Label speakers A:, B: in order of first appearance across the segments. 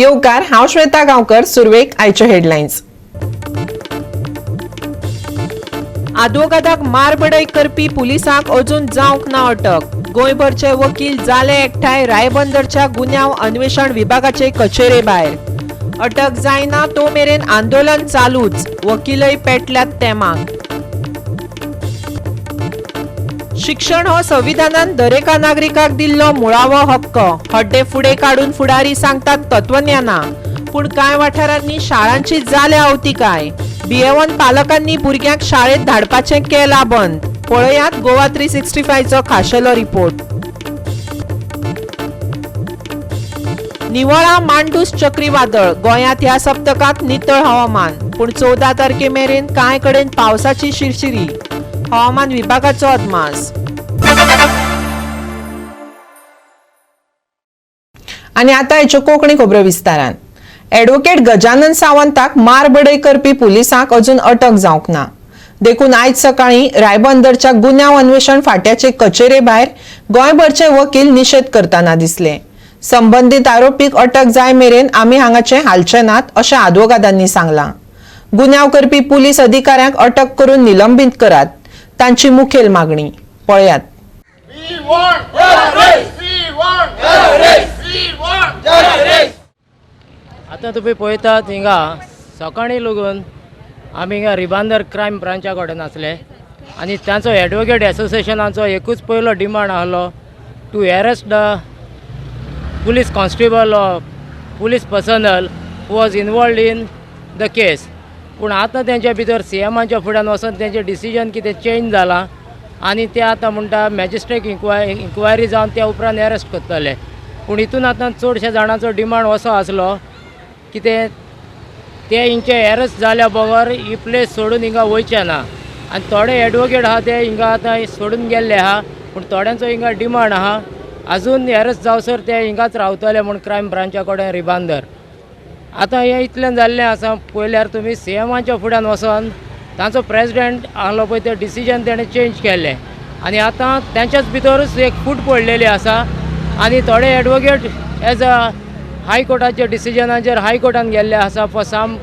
A: येवकार हांव श्वेता गांवकर. सुरवेक आयचे हेडलायन्स. आदवोगादाक मारबडय करपी पुलिसांक अजून जावंक ना अटक. गोंयभरचे वकील जाले एकठांय रायबंदरच्या गुन्यांव अन्वेषण विभागाचे कचेरे भायर. अटक जायना तो मेरेन आंदोलन चालूच, वकीलय पेटल्यात तेमाक. शिक्षण हो संविधानान दरेका नागरिकाक दिल्लो मुळावो हक्क. हड्डे फुडे काडून फुडारी सांगतात तत्वज्ञाना, पूण कांय वाठारांनी शाळांची जाल्या अवतिकाय. BA1 पालकांनी भुरग्यांक शाळेत धाडपाचें केला बंद. पळयात गोवा 365 चो खाशेलो रिपोर्ट. निवळा मांडूस चक्रीवादळ. गोंयांत ह्या सप्तकांत नितळ हवामान, पूण 14 तारखे मेरेन कांय कडेन पावसाची शिरशिरी. हवामान विभागाचो अदमास. आनी आतां हेच्यो कोंकणी खबरो विस्तारान. एडवोकेट गजानन सावंताक मारबडय करपी पुलिसांक अजून अटक जावंक ना. देखून आयज सकाळी रायबंदरच्या गुन्यांव अन्वेषण फाट्याचे कचेरे भायर गोंयभरचे वकील निशेध करतना दिसले. संबंधीत आरोपीक अटक जाय मेरेन आमी हांगाचे हालचे नात अशें आदवोगादांनी सांगलां. गुन्यांव करपी पुलीस अधिकाऱ्यांक अटक करून निलंबीत करात, तांची मुखेल मागणी. पळयात.
B: आतां तुमी पळयतात हिंगा सकाळी लागून आमी हिंगा रिबांदर क्रायम ब्रांचा कडेन आसले आनी तांचो एडवोकेट एसोसिएशनाचो एकूच पयलो डिमांड आहलो to arrest the police constable police personnel who was involved in the case. पूण आतां तेंच्या भितर CMच्या फुड्यान वचून तेंचें डिसिजन कितें चेंज जालां आनी ते आतां म्हणटा मॅजिस्ट्रेट इन्क्वायरी जावन त्या उपरांत अरेस्ट करतले. पूण हितून आतां चडशे जाणांचो डिमांड असो आसलो की ते हिंचे अरेस्ट जाल्या बगर ही प्लेस सोडून हिंगा वयचे ना. आनी थोडे एडवोकेट आहा ते हिंगा आतां सोडून गेल्ले आहा, पूण थोड्यांचो हिंगा डिमांड आहा आजून अरेस्ट जावसर ते हिंगाच रावतले म्हूण क्रायम ब्रांचा कडेन रिबांदर. आतां हें इतलें जाल्लें आसा. पयल्यार तुमी CMच्या फुड्यान वचोन तांचो प्रेसिडेंट आहलो पळय ते डिसिजन तेणें चेंज केल्लें आनी आतां तेंच्याच भितरूच एक फूट पडलेली आसा. आनी थोडे एडवोकेट एज अ हायकोर्टाच्या डिसिजनाचेर हायकोर्टान गेल्ले आसा for some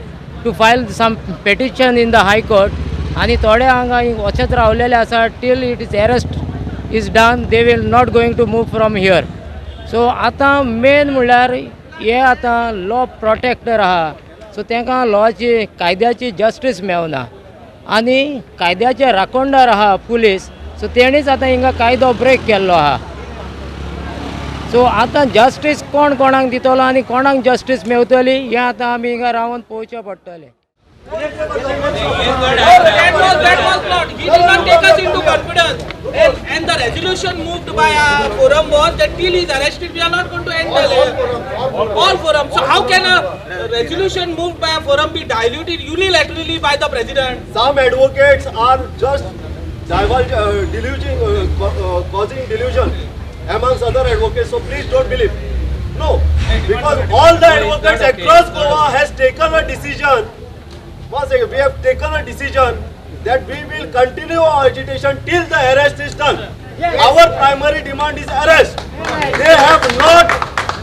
B: to file some petition in the high court. आनी थोडे हांगा वचत रावलेले आसा till it is arrest is done they will not going to move from here. So आतां मेन म्हणल्यार हे आतां लॉ प्रोटेक्टर आहा सो तांकां लॉची कायद्याची जस्टीस मेवना आनी कायद्याचे राखणदार आहा पुलीस सो तेणीच आतां हिंगा कायदो ब्रेक केल्लो आहा. सो आतां जस्टीस कोण कोणाक दितलो आनी कोणाक जस्टीस मेवतली हें आतां आमी हिंगा रावन पळोवचें पडटलें.
C: That was not. He did not take us into confidence. And the resolution moved by forum was that till he is arrested, we are not going to end all forum. So how can a resolution moved by a forum be diluted unilaterally by the president?
D: Some advocates are just causing delusion amongst other advocates. So please don't believe. No, because all the advocates across Goa has taken a decision. Once again, we have taken a decision that we will continue our agitation till the arrest is done. Our primary demand is arrest. They have not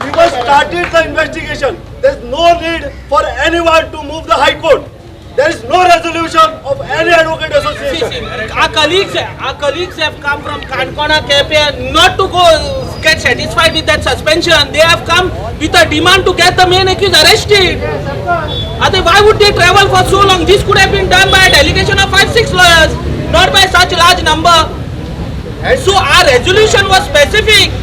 D: even started the investigation. There is no need for anyone to move the High Court. There is no resolution of any advocate association.
C: Our colleagues have come from Kankona Cafe not to go get satisfied with that suspension. They have come with a demand to get the main accused arrested. Otherwise, why would they travel for so long? This could have been done by a delegation of 5-6 lawyers, not by such a large number. So our resolution was specific.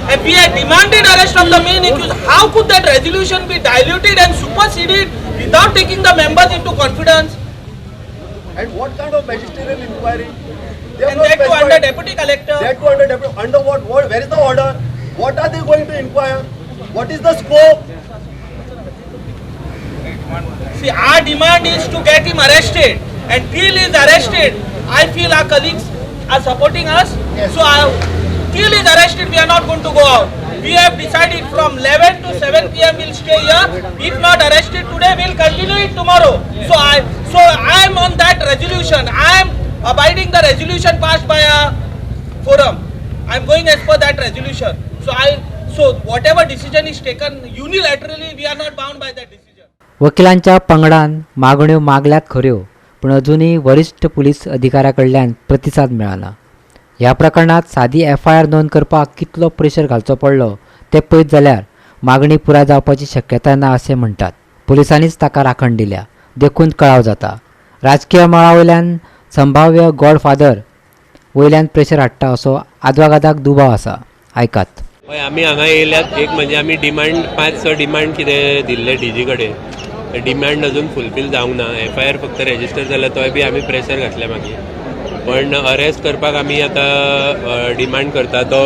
C: And we had demanded arrest of the main accused. How could that resolution be diluted and superseded without taking the members into confidence?
D: And what kind of magisterial inquiry?
C: And that too under deputy collector.
D: That too under deputy. Under what? Where is the order? What are they going to inquire? What is the scope?
C: See, our demand is to get him arrested. And till he is arrested, I feel our colleagues are supporting us.
D: Yes.
C: So till he is arrested, we are not going to go out. We have decided from 11 to 7 p.m. we'll stay here. If not arrested today, we'll continue it tomorrow. So I am on that resolution. I am abiding the resolution passed by a forum. I am going as per that resolution. So whatever decision is taken unilaterally, we are not bound by that decision.
E: वकिलांच्या पंगडान मागण्यो मागल्यात खऱ्यो, पण अजूनही वरिष्ठ police अधिकाऱ्याकडल्यान प्रतिसाद मेळना. ह्या प्रकरणात सादी FIR नोंद करपाक कितलो प्रेशर घालचो पडलो ते पळयत जाल्यार मागणी पुराय जावपाची शक्यताय ना अशें म्हणटात. पुलिसांनीच ताका राखण दिल्या देखून कळाव जाता. राजकीय मळा वयल्यान संभाव्य गॉडफादर वयल्यान प्रेशर हाडटा असो आदवागादाक दुबाव आसा. आयकात.
F: हय, आमी हांगा येयल्यात. एक म्हणजे आमी डिमांड 5-6 डिमांड कितें दिल्ले DG कडेन, ते डिमांड अजून फुलफील जावंक ना. FIR फक्त रेजिस्टर जाला तोय बी आमी प्रेशर घातल्या मागीर. पण अरेस्ट करपाक आमी आतां डिमांड करता. तो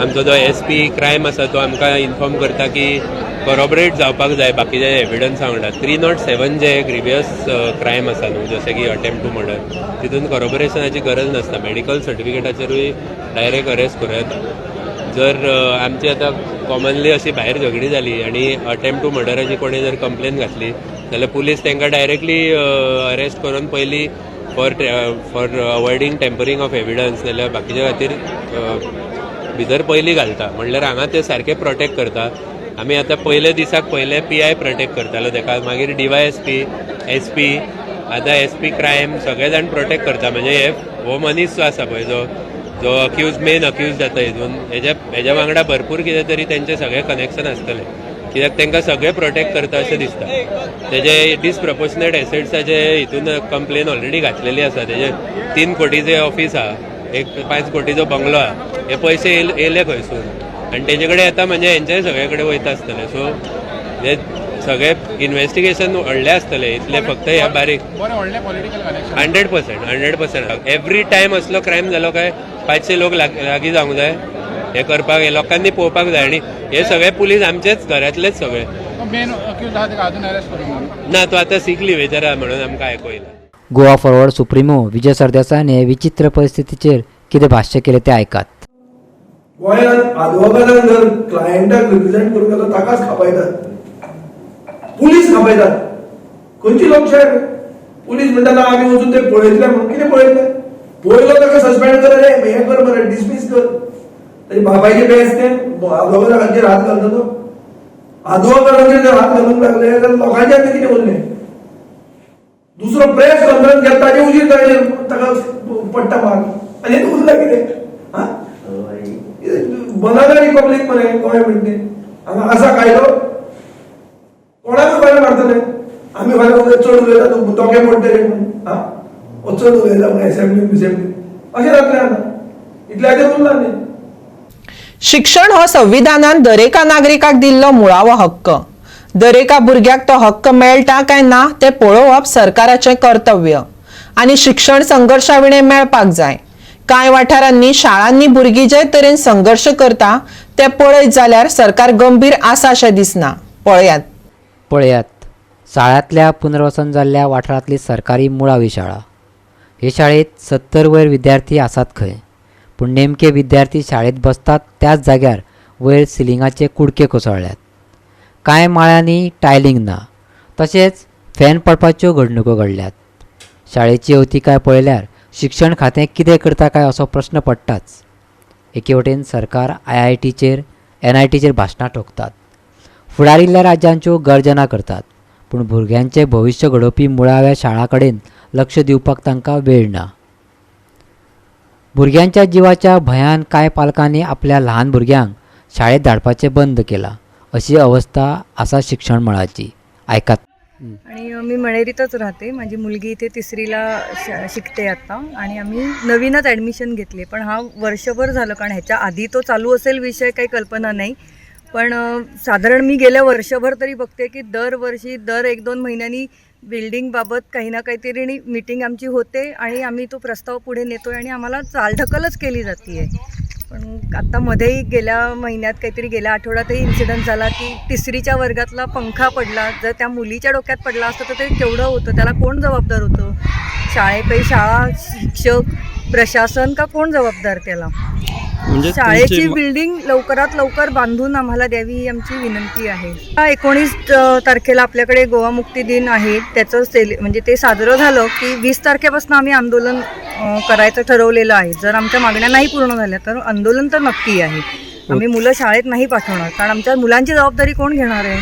F: आमचो जो SP क्रायम आसा तो आमकां इन्फॉर्म करता की कॉरोबरेट जावपाक जाय बाकीचे एविडन्सा वांगडा. 307 जे ग्रिवियस क्रायम आसा न्हू, जशें की अटेम्प्ट टू मर्डर, तितून कॉरोबरेशनाची गरज नासता. मेडिकल सर्टिफिकेटाचेरूय डायरेक्ट अरेस्ट करूं येता. जर आमची आतां कॉमनली अशी भायर झगडी जाली आनी अटेम्प्ट टू मर्डराची कोणी जर कंप्लेन घातली जाल्यार पुलीस तांकां डायरेक्टली अरेस्ट करून पयलीं फॉर अवॉयडींग टेम्परींग ऑफ एविडन्स नाल्यार बाकीच्या खातीर भितर पयलीं घालता. म्हणल्यार हांगा ते सारके प्रोटेक्ट करता. आमी आतां पयले दिसाक पयले PI प्रोटेक्ट करतालो ताका, मागीर DYSP, SP, आतां SP क्रायम सगळे जाण प्रोटेक्ट करता. म्हणजे हो मनीस जो आसा पळय, जो अक्यूज मेन अक्यूज जाता हितून, हेज्या वांगडा भरपूर कितें तरी तेंचे सगळे कनेक्शन आसतले, कित्याक तांकां सगळे प्रोटेक्ट करता अशें दिसता. तेजे डिसप्रपोर्शनेट एसेट्साचे हितून कंप्लेन ऑलरेडी घातलेली आसा. तेजे 3 कोटीचे ऑफीस आहा, एक 5 कोटीचो बंगलो आहा. हे पयशे येयले खंयसून आनी तेजे कडेन येता म्हणजे हेंच्याय सगळे कडेन वयता आसतले. सो हे सगळे इन्व्हेस्टिगेशन व्हडलें आसतलें. इतले फक्त ह्या बारीक 100% एवरी टायम असलो क्रायम जालो काय 500 लोक लागीं जावंक जाय. हे करपाक हे लोकांनी पळोवपाक जाय. आनी हे सगळे पुलीस आमचेच घरांतलेच सगळे. ना, तो आतां सीक लिव्हेचेर आहा म्हणून आमकां आयको येयला.
E: गोवा फॉरवर्ड सुप्रिमो विजय सरदेसायान हे विचित्र परिस्थितीचेर कितें भाश्य केलें ते आयकात.
G: गोंयांत आदवोगादान जर क्लायंटाक रिप्रेझेंट करूंक येता ताकाच खापयतात, पुलीस खापयतात. खंयची लोकशाय? पुलीस म्हणटा आमी वचून ते पळयतले म्हणून. कितें पळयतले? पयलो ताका सस्पेंड कर, रे हें कर मरे, डिसमीस कर. ताचे बापायचे बेस ते आदवोगादाचेर हात घालता तो. आदवोगादाचेर जर हात घालूंक लागले जाल्यार लोकांचें आतां कितें उरलें? दुसरो प्रेस कॉन्फरन्स घेता ताजे उजीर ताका पडटा मार. आनी उरला कितें? बनाना रिपब्लीक मरे गोंय म्हणटे. हांगा आसा कायदो? कोणाक फाल्यां मारतले? आमी फाल्यां चड उलयता दोके पडटले म्हणून, चड उलयता एसेंब्ली अशें जातलें आतां. इतल्याचेर उरला न्ही.
A: शिक्षण हो संविधानान दरेका नागरिकाक दिल्लो मुळावो हक्क. दरेका भुरग्याक तो हक्क मेळटा काय ना ते पळोवप सरकाराचें कर्तव्य. आनी शिक्षण संघर्शाविणे मेळपाक जाय. कांय वाठारांनी शाळांनी भुरगीं जे तरेन संघर्श करता ते पळयत जाल्यार सरकार गंभीर आसा अशें दिसना.
E: पळयात. शाळांतल्या पुनर्वसन जाल्ल्या वाठारांतली सरकारी मुळावी शाळा. हे शाळेत 70 वयर विद्यार्थी आसात खंय, पूण नेमके विद्यार्थी शाळेत बसतात त्याच जाग्यार वयर सिलिंगाचे कुडके कोसळ्ळ्यात. कांय माळ्यांनी टायलिंग ना, तशेंच फॅन पडपाच्यो घडणुको घडल्यात. शाळेची अवतिकाय पळयल्यार शिक्षण खातें कितें करता काय असो प्रश्न पडटाच. एके वटेन सरकार IITचेर NITचेर भाशणां ठोकतात, फुडारिल्ल्या राज्यांच्यो गर्जना करतात, पूण भुरग्यांचें भविश्य घडोवपी मुळाव्या शाळा कडेन लक्ष दिवपाक तांकां वेळ ना. भुरग्यांच्या जिवाच्या भयान कांय पालकांनी आपल्या ल्हान भुरग्यांक शाळेत धाडपाचें बंद केलां. अशी अवस्था आसा शिक्षण मळाची. आयकात.
H: आणि मी मणेरीतच राहते. माझी मुलगी इथे 3रीला शिकते आता आणि आम्ही नवीनच ॲडमिशन घेतले. पण हा वर्षभर झालं, कारण ह्याच्या आधी तो चालू असेल विषय काही कल्पना नाही. पण साधारण मी गेल्या वर्षभर तरी बघते की दरवर्षी दर 1-2 महिन्यांनी बिल्डिंगबाबत काही ना काहीतरी मीटिंग आमची होते आणि आम्ही तो प्रस्ताव पुढे नेतो आहे आणि आम्हाला चालढकलच केली जाते आहे. पण आत्ता मध्येही गेल्या महिन्यात काहीतरी गेल्या आठवड्यातही इन्सिडंट झाला की 3रीच्या वर्गातला पंखा पडला. जर त्या मुलीच्या डोक्यात पडला असतं तर ते केवढं होतं, त्याला कोण जबाबदार होतं? शाळा, शिक्षक, प्रशासन का कोण जबाबदार त्याला? म्हणजे शाळेची बिल्डिंग लवकरात लवकर बांधून आम्हाला द्यावी ही आमची विनंती आहे. 19 तारखेला आपल्याकडे गोवा मुक्ती दिन आहे. त्याचं म्हणजे ते साजरं झालं की 20 तारखेपासून आम्ही आंदोलन करायचं ठरवलेलं आहे. जर आमच्या मागण्या नाही पूर्ण झाल्या तर आंदोलन तर नक्की आहे. आम्ही मुलं शाळेत नाही पाठवणार, कारण आमच्या मुलांची जबाबदारी कोण घेणार आहे?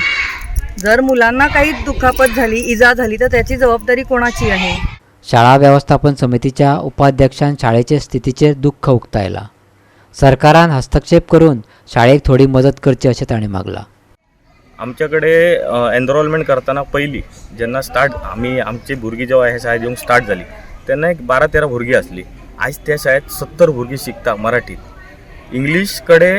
H: जर मुलांना काही दुखापत झाली, इजा झाली, तर त्याची जबाबदारी कोणाची आहे?
E: शाळा व्यवस्थापन समितीच्या उपाध्यक्षांन शाळेचे स्थितीचेर दुःख उक्तायला. सरकारान हस्तक्षेप करून शाळेक थोडी मदत करची अशें ताणें मागला.
I: आमच्याकडे एनरोलमेंट करताना पहिली जेन्ना स्टार्ट आमची भुरगीं जेव्हा ह्या शाळेत येवंक स्टार्ट जाली तेन्ना एक 12-13 भुरगीं आसली. आयज त्या शाळेत 70 भुरगीं शिकता मराठीत. इंग्लीश कडे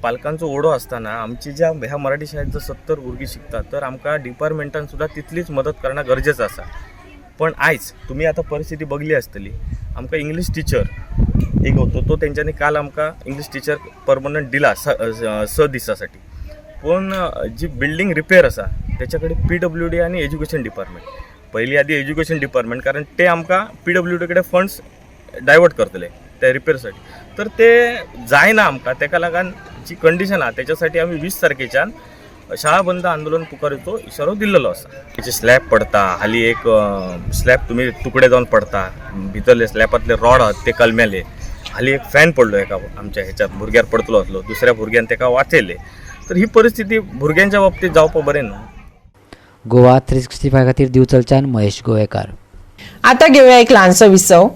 I: पालकांचो ओढो आसतना आमची ज्या ह्या मराठी शाळेत जर 70 भुरगीं शिकतात तर आमकां डिपार्टमेंटान सुद्धा तितलीच मदत करणं गरजेचं आसा. पण आयज तुम्ही आता परिस्थिती बघली आसतली, आमकां इंग्लीश टीचर एक होतो तो तेंच्यांनी काल आमकां इंग्लीश टीचर परमनंट दिला 6 दिसासाठी. पण जी बिल्डिंग रिपेअर आसा त्याच्याकडे PWD आणि एज्युकेशन डिपार्टमेंट, पहिली आधी एज्युकेशन डिपार्टमेंट, कारण ते आमकां PWD कडे फंड्स डायवर्ट करतले त्या रिपेअरसाठी, तर ते जायना आमकां. तेका लागून जी कंडिशन आहा त्याच्यासाठी आम्ही 20 तारखेच्यान शाळा बंद आंदोलन पुकारचो इशारो दिल्लो आसा. त्याचे स्लॅब पडता, हाली एक स्लॅब तुम्ही तुकडे जावन पडता, भितरले स्लॅबातले रॉड आहात ते कलमेले. हाली एक फॅन पडलो एका आमच्या ह्याच्यात भुरग्यार पडतलो असलो, दुसऱ्या भुरग्यान तेका वाचयले. तर ही परिस्थिती भुरग्यांच्या बाबतीत जावपाक बरें न्हू.
E: गोवा 365 खातीर दिवचलच्यान महेश गोवेकार.
A: आता घेऊया एक ल्हानसो विसव.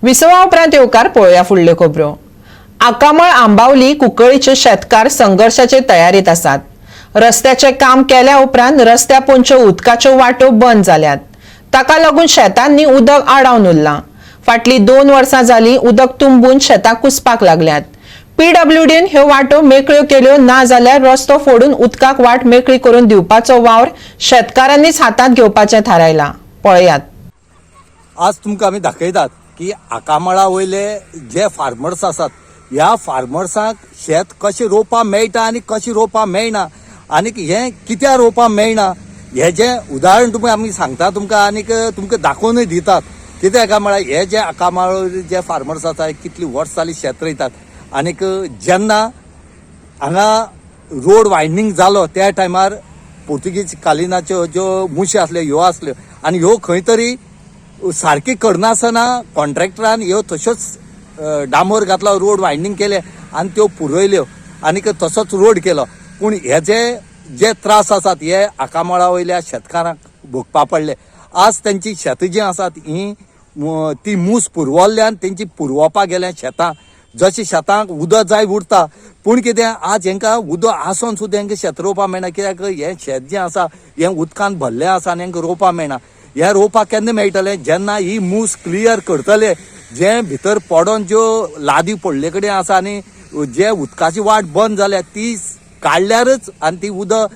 A: विसवा उपरांत येवकार पळोवया फुडल्यो खबरो. आकामळ आंबावली कुंकळीचे शेतकार संघर्षाचे तयारीत आसात. रस्त्याचे काम केल्या उपरांत रस्त्या पोंच्यो उदकाच्यो वाटो बंद जाल्यात. ताका लागून शेतांनी उदक आडावन उरलां. फाटली 2 वर्सां जाली उदक तुंबून शेतां कुसपाक लागल्यात. PWDन ह्यो वाटो मेकळ्यो केल्यो ना जाल्यार रस्तो फोडून उदकाक वाट मेकळी करून दिवपाचो वावर शेतकारांनीच हातांत घेवपाचें थारायलां. पळयात.
J: आज तुमकां आमी दाखयतात की आकामळा वयले जे फार्मर्स आसात ह्या फार्मर्सांक शेत कशें रोवपाक मेळटा आनी कशें रोवपाक मेळना, आनीक हें कित्याक रोवपाक मेळना हें जें उदाहरण तुमी आमी सांगता तुमकां, आनीक तुमकां दाखोवनूय दितात. कित्याक काय म्हळ्यार हे जे आकामळ जे फार्मर्स आसा कितली वर्स जाली शेत रोयतात, आनीक जेन्ना हांगा रोड वायडनींग जालो त्या टायमार पोर्तुगीज कालिनाच्यो ज्यो मुशी आसल्यो ह्यो आसल्यो, आनी ह्यो खंय तरी सारकी करनासतना कॉन्ट्रॅक्टरान ह्यो तश्योच डांबोर घातलो, रोड वायडनींग केले आनी त्यो पुरयल्यो आनीक तसोच रोड केलो. पूण हे जे त्रास आसात हे आकामळा वयल्या शेतकारांक भोगपाक पडले. आज तांची शेतां जीं आसात ती मूस पुरवल्ल्यान तेंची पुरवपाक गेल्या शेतां. जशें शेतांक उदक जाय उरता, पूण कितें आज हेंकां उदक आसून सुद्दां हेंकां शेत रोवपाक मेळना. कित्याक हें शेत जें आसा हें उदकान भरलें आसा आनी हेंकां रोवपाक मेळना. हें रोवपाक केन्ना मेळटलें? जेन्ना ही मूस क्लियर करतले. जे भितर पडोन ज्यो लादी पडले कडेन आसा आनी जे उदकाची वाट बंद जाल्या ती काडल्यारच आनी ती उदक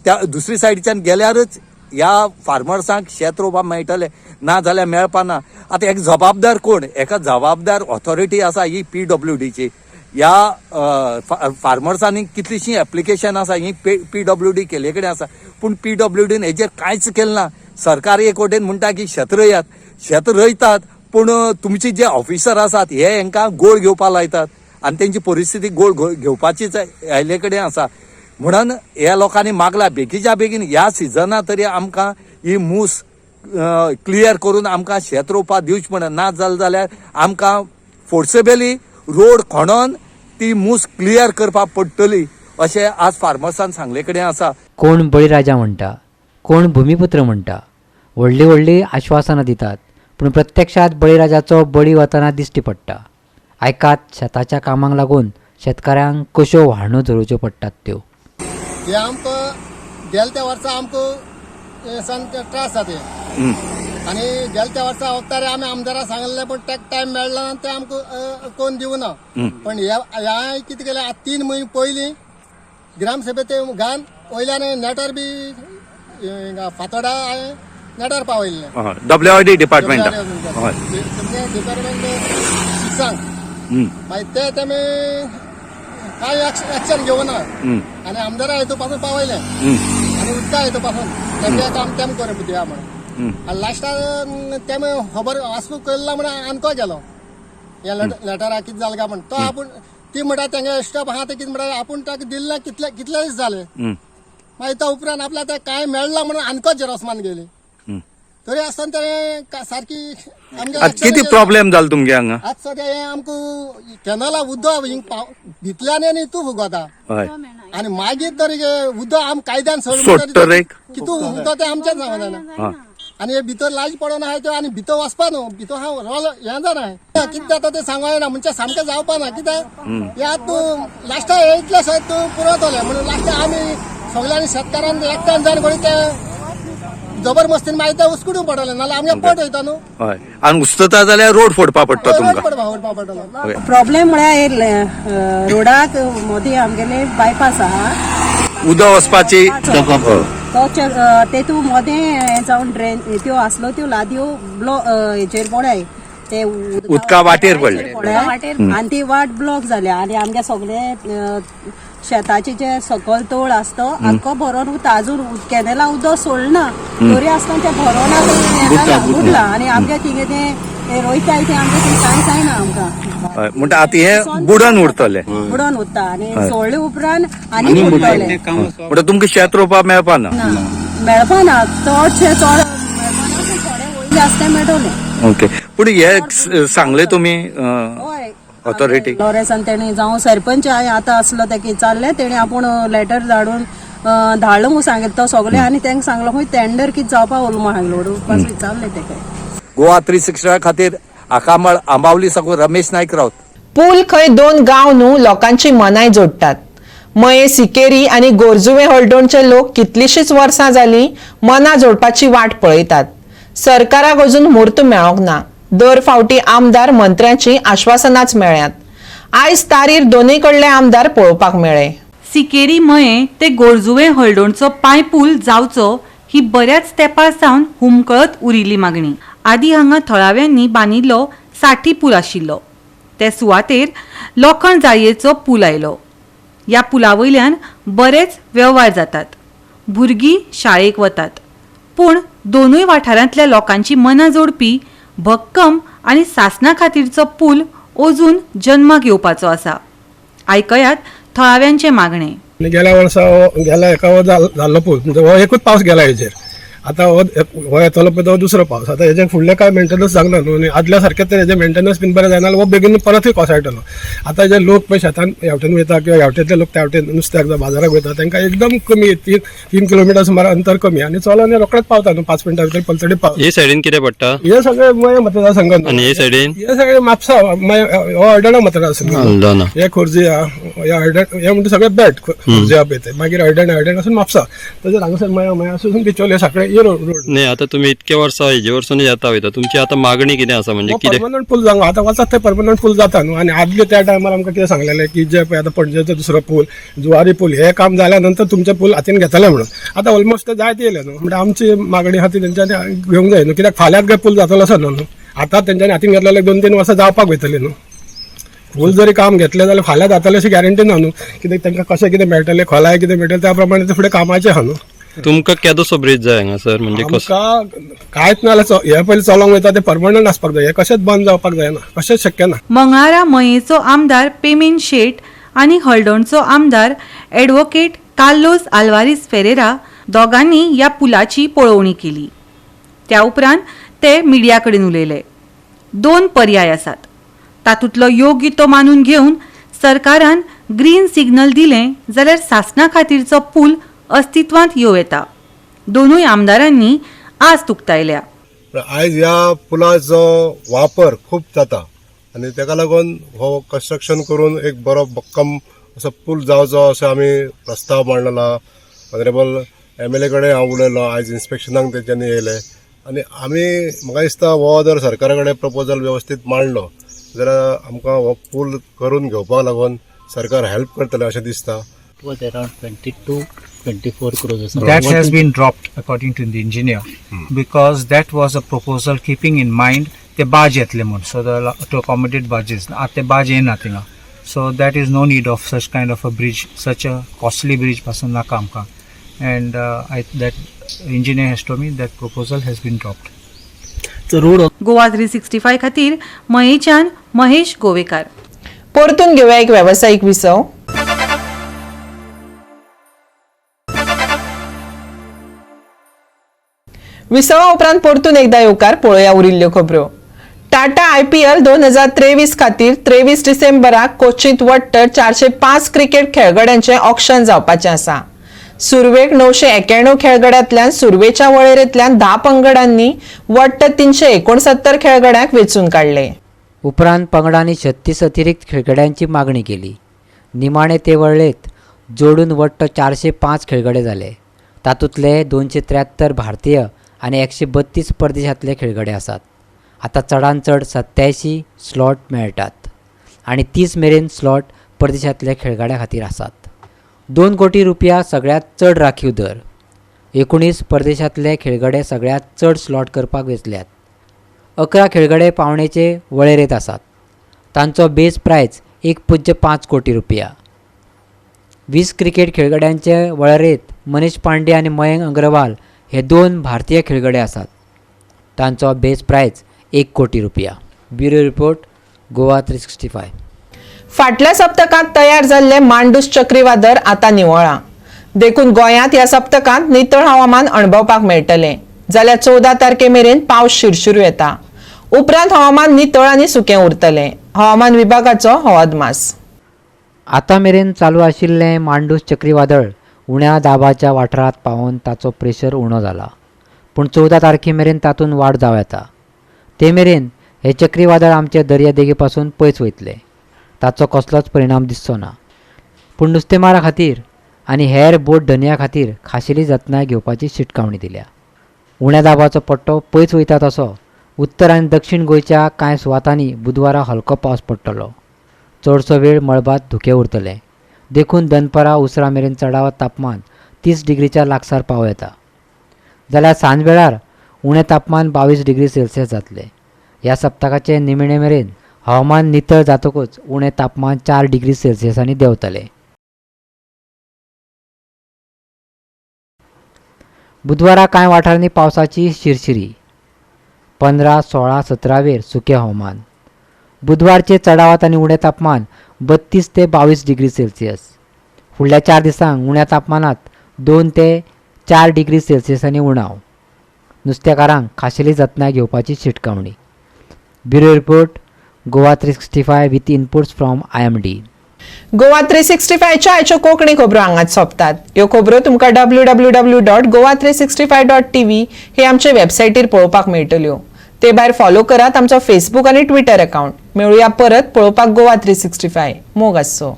J: त्या दुसरी सायडीच्यान गेल्यारच ह्या फार्मर्सांक शेत रोवपाक मेळटलें, ना जाल्यार मेळपाना. आतां हेका जबाबदार कोण? हेका जबाबदार ऑथॉरिटी आसा ही PWDची. ह्या फार्मर्सांनी कितलीशीं एप्लिकेशन आसा ही PWD केले कडेन आसा, पूण PWDन हेजेर कांयच केलें ना. सरकार एक वटेन म्हणटा की शेत रोयात, शेत रोयतात, पूण तुमचे जे ऑफिसर आसात हे हेंकां गोळ घेवपाक लायतात आनी तेंची परिस्थिती गोळ घेवपाचीच आयले कडेन आसा. म्हणून ह्या लोकांनी मागला बेगीच्या बेगीन ह्या सिजना तरी आमकां ही मूस क्लियर करून आमकां शेत रोवपाक दिवचें म्हणून, ना जाल्यार आमकां फोर्सेबली रोड खणून ती मूस क्लियर करपाक पडटली अशें आज फार्मर्सान सांगले कडेन आसा.
E: कोण बळीराजा म्हणटा, कोण भुमिपुत्र म्हणटा, व्हडली व्हडली आश्वासनां दितात, पूण प्रत्यक्षात बळीराजाचो बळी वतना दिश्टी पडटा. आयकात शेताच्या कामाक लागून शेतकाऱ्यांक कश्यो व्हाणो धरच्यो पडटात त्यो.
K: हे आमकां गेल्या त्या वर्सा आमकां सामके त्रास जाते आनी गेल्या त्या वर्सा वखदारे आमी आमदाराक सांगलें पण ताका टायम मेळना आनी ते आमकां कोण दिवना. पण ह्या कितें केलें 3 म्हयने पयलीं ग्रामसभेचे घान वयल्यान नेटार बी फातोडा नेटार पावयल्लें.
J: WID डिपार्टमेंट
K: मागीर ते तेमी कांय एक्शन घेवना आनी आमदारा हेतू पासून पावयलें आनी उदका हेतू पासून तेंगे काम तेम करप दिया म्हणून. आनी लास्टाक तेमी खबर वास्को केल्लो म्हणून आनको गेलो हे लेटराक कितें जालें काय म्हणून. तो आपूण ती म्हणटा तेंगे स्टाफ आहा ते कितें म्हणटा आपूण ताका दिल्ले कितले दीस जाले. मागीर तो उपरांत आपल्याक ते कांय मेळना म्हणून आनको झेरॉक्स मान गेली. तरी आसतना तेणें सारकी आमकां
J: आतां किती प्रॉब्लेम जालो तुमगे हांगा?
K: आज सद्या हें आमकां कॅनला उदक भितल्यान आनी हितू फुगता
J: हय
K: आनी मागीर तरी उदक आम कायद्यान
J: सोडटा रे.
K: कितू फुगता तें आमचेच जावना आनी हे भितर लायज पडना आहाय त्यो आनी भितर वचपा न्हू भितर हांव हें जाना कितें जाता तें सांगूं येना म्हणजे सामकें जावपा ना कित्याक हे आतां तूं लास्टा हे इतले सगळे तूं पुरवतले म्हणून लास्टा आमी सगळ्यांनी शेतकारान एकठांय जावन कोणी ते जबरमस्तीन मागीर ते उस्कुडूं पडले नाल्यार आमगे पोट वयता न्हू
J: हय आनी उस्तता जाल्यार रोड फोडपा पडटा तुमकां.
K: पडपा पडटलो
L: प्रॉब्लेम म्हळ्यार रोडाक मदीं आमगेले बायपास आहा
J: उदक वचपाची
L: तो तेतू मदें हें जावन ड्रेन त्यो आसलो त्यो लादयो हेचेर पडाय ते
J: उदका वाटेर पडले
L: आनी ती वाट ब्लॉक जाल्या आनी आमगे सगळे शेताचे जे सकल तोळ आसता आख्खो भरोन वता अजून कॅनेला उदक सोडना तरी आसतना ते भरोन बुडला आनी आमगे थिंगे ते रोयताय ते आमगे थंय कांय जायना आमकां
J: म्हणटा आतां हे बुडोन उरतले
L: बुडोन उरता आनी सोडले उपरांत आनी बुडटले
J: म्हणटा तुमकां शेत रोवपाक मेळपा ना.
L: मेळपाना चडशे चड मेळपाना थोडे वयले आसता मेळटले.
J: ओके पूण हे सांगले तुमी ऑथॉरिटी
L: लॉरेन्सान तेणी जावं सरपंच आतां आसलो ते चालले तेणी आपूण लेटर धाडून धाडलो म्हणून सांगितलं तो सगळे आनी तांकां सांगलो खंय टेंडर कितें जावपा उलो सांगलो चालले ते
J: गोवा 360 खातीर आकामळ आंबावली साकून रमेश नायक रावत.
A: पूल खंय 2 गांव न्हू लोकांची मनाय जोडटात. मये सिकेरी आनी गोरजुवे हळडोणचे लोक कितलीशींच वर्सां जालीं मनां जोडपाची वाट पळयतात. सरकाराक अजून म्हूर्त मेळोंक ना. दर फावटी आमदार मंत्र्यांची आश्वासनाच मेळ्ळ्यात. आयज तारीर दोनूय कडले आमदार पळोवपाक मेळ्ळे.
M: सिकेरी मये ते गोरजुवे हळडोणचो पायपूल जावचो ही बऱ्याच तेंपार सावन हुमकळत उरिल्ली मागणी. आदी हांगा थळाव्यांनी बांदिल्लो 60 पूल आशिल्लो. ते सुवातेर लोखंड जाळयेचो पूल आयलो. ह्या पुला वयल्यान बरेच वेव्हार जातात. भुरगीं शाळेक वतात. पूण दोनूय वाठारांतल्या लोकांची मनां जोडपी भक्कम आनी सासणा खातीरचो पूल अजून जन्माक येवपाचो आसा. आयकयात थळाव्यांचे मागणे.
G: गेल्या वर्सा गेल्या एका जाल्लो पूल म्हणजे हो एकूच पावस गेला हेजेर आतां हो येतलो पळय तो दुसरो पावस आतां हेजे फुडले काय मेंटेनन्स जावना न्हू आनी आदल्या सारकें तर हेजे मेंटेनन्स बीन बरें जायना हो बेगीन परतूय कोसळटलो. आतां जे लोक पळय शेतान हेवटेन वयता किंवा हेवटेंतले लोक त्या हेवटेन नुस्त्याक बाजाराक वयता तांकां एकदम कमी 3 किलोमिटर सुमार अंतर कमी आनी चलोन रोखडेच पावता न्हू 5 मिनटां भितर पलतडी पावता.
N: हे सायडीन कितें पडटा?
G: हे सगळे मये मतदारसंघ
N: आनी हे सायडीन
G: हे सगळे म्हापसा हो हळडणा मतदारसंघ हे खोर्जी हे हळडण हे म्हणटा सगळे बॅट खोर्जी हा पळय ते मागीर हळडण वचून म्हापसा तशेंच हांगासर मया वचून बिचोले सगळे हे रोड.
N: आता तुम्ही इतके वर्सां हेजे वरसून येता वयता तुमची आता मागणी कितें आसा म्हणजे कितें?
G: परमनंट पूल जावंक आता वचत ते परमनंट पूल जाता न्हू आनी आदले त्या टायमार आमकां कितें सांगलेलें की जे पळय आतां पणजेचो दुसरो पूल जुवारी पूल हे काम जाल्या नंतर तुमचे पूल हातीन घेतले म्हणून आतां ऑलमोस्ट ते जायत येयले न्हू म्हणजे आमची मागणी आहा ती तेंच्यांनी घेवंक जाय न्हू कित्याक फाल्यांच काय पूल जातलो असो न्हू आतां तेंच्यांनी हातीन घेतलेले 2-3 वर्सां जावपाक वयतली न्हू. पूल जरी काम घेतलें जाल्यार फाल्यां जातलें अशी गॅरंटी ना न्हू कित्याक तांकां कशें कितें मेळटलें खोलाय कितें मेळटलें त्या प्रमाणे ते फुडें कामाचें आहा न्हू.
N: तुमकां केदोसो ब्रीज जाय हांगा सर म्हणजे
G: आमकां कांयच ना जाल्यार हे पयलीं चलोंक वयता ते परमनंट आसपाक जाय हे कशेंच बंद जावपाक जायना कशेंच शक्य ना.
M: मंगळारा मयेचो आमदार पेमेन शेट आनी हळडोणचो आमदार ॲडव्होकेट कार्लोस आल्वारीस फेरेरा दोगांनी ह्या पुलाची पळोवणी केली. त्या उपरांत ते मिडिया कडेन उलयले. 2 पर्याय आसात. तातूंतलो योग्य तो मानून घेवन सरकारान ग्रीन सिग्नल दिलें जाल्यार सासणा खातीरचो पूल अस्तित्वांत येवं येता. दोनूय आमदारांनी आज तुक्तायल्या.
D: आयज ह्या पुलाचो वापर खूब जाता आनी ताका लागून हो कंस्ट्रक्शन करून एक बरो भक्कम असो पूल जावचो अशें आमी प्रस्ताव मांडला. ऑनरेबल MLA कडेन हांव उलयलो आयज इन्स्पेक्शनाक तेंच्यांनी येयले आनी आमी म्हाका दिसता हो जर सरकारा कडेन प्रपोजल व्यवस्थीत मांडलो जाल्यार आमकां हो पूल करून घेवपाक लागून सरकार हेल्प करतले अशें दिसता.
O: was around 22-24 crores. That has been dropped according to the engineer because that was a proposal keeping in mind the barge yetle mun so to accommodate barges at the barge in nothing so that is no need of such kind of a bridge, such a costly bridge pasan na kam ka and that engineer has told me that proposal has been dropped.
M: Goa 365 खातीर मयेच्यान महेश गोवेकार.
A: परतून घेऊया एक व्यावसायिक विसव. विसवा उपरांत परतून एकदा येवकार पळोवया उरिल्ल्यो खबरो. टाटा IPL 2023 खातीर 23 डिसेंबराक कोचींत वट्ट 405 क्रिकेट खेळगड्यांचे ऑक्शन जावपाचें आसा. सुरवेक 991 खेळगड्यांतल्यान सुरवेच्या वळेरेंतल्यान 10 पंगडांनी वट्ट 369 खेळगड्यांक वेंचून काडले.
E: उपरांत पंगडांनी 36 अतिरिक्त खेळगड्यांची मागणी केली. निमाणे ते वळेरेंत जोडून वट्ट 405 खेळगडे जाले. तातूंतले 273 भारतीय आनी 132 परदेशांतले खेळगडे आसात. आतां चडांत चड 87 स्लॉट मेळटात आनी 30 मेरेन स्लॉट परदेशांतल्या खेळगड्यां खातीर आसात. 2 कोटी रुपया सगळ्यांत चड राखीव दर. 19 परदेशांतले खेळगडे सगळ्यांत चड स्लॉट करपाक वेचल्यात. 11 खेळगडे पावणेचे वळेरेंत आसात. तांचो बेस प्रायज 1.5 कोटी रुपया. 20 क्रिकेट खेळगड्यांचे वळेरेंत मनीष पांडे आनी मयंक अग्रवाल हे 2 भारतीय खेळगडे आसात. तांचो बेस प्रायज 1 कोटी रुपया. Bureau report, Goa 365.
A: फाटल्या सप्तकांत तयार जाल्ले मांडूस चक्रीवादळ आतां निवळ्ळां. देखून गोंयांत ह्या सप्तकांत नितळ हवामान अणभवपाक मेळटलें. जाल्यार 14 तारखे मेरेन पावस शिरशिरू येता. उपरांत हवामान नितळ आनी सुकें उरतलें. हवामान विभागाचो हो अदमास.
E: आतां मेरेन चालू आशिल्लें मांडूस चक्रीवादळ उण्या दाबाच्या वाठारांत पावून ताचो प्रेशर उणो जाला. पूण 14 तारखे मेरेन तातूंत वाड जावं येता. ते मेरेन हे चक्रीवादळ आमचे दर्यादेगे पासून पयस वयतले. ताचो कसलोच परिणाम दिसचो ना. पूण नुस्तेमारा खातीर आनी हेर बोट धन्या खातीर खाशेली जतनाय घेवपाची शिटकावणी दिल्या. उण्या दाबाचो पट्टो पयस वयता तसो उत्तर आनी दक्षिण गोंयच्या कांय सुवातांनी बुधवारा हलको पावस पडटलो. चडसो वेळ मळबात धुकें उरतलें. देखून दनपारां उसरा मेरेन चडावत तापमान 30 डिग्रीच्या लागसार पावं येता. जाल्यार सांजवेळार उणें तापमान 22 डिग्री सेल्सियस जातलें. ह्या सप्तकाचे निमणे मेरेन हवामान नितळ जातकूच उणें तापमान 4 डिग्री सेल्सियसांनी देंवतलें. बुधवारा कांय वाठारांनी पावसाची शिरशिरी. 15, 16, 17 वेर सुकें हवामान. बुधवारचे चडावत आनी उणें तापमान 32 ते 22 डिग्री सेल्सियस. फुडल्या 4 दिसांक उण्या तापमानात 2 ते 4 डिग्री सेल्सियसांनी उणाव. नुस्तेकारांक खाशेली जतनाय घेवपाची शिटकावणी. Bureau report, Goa 365 with inputs from IMD.
A: Goa 365च्या आयच्यो कोंकणी खबरो हांगाच सोंपतात. ह्यो खबरो तुमकां www.goa365.tv हे आमचे वेबसायटीर पळोवपाक मेळटल्यो. ते भायर फॉलो करात आमचो फेसबूक आनी ट्विटर अकाउंट. मेळुया परत पळोवपाक गोवा 365. मोग आसचो.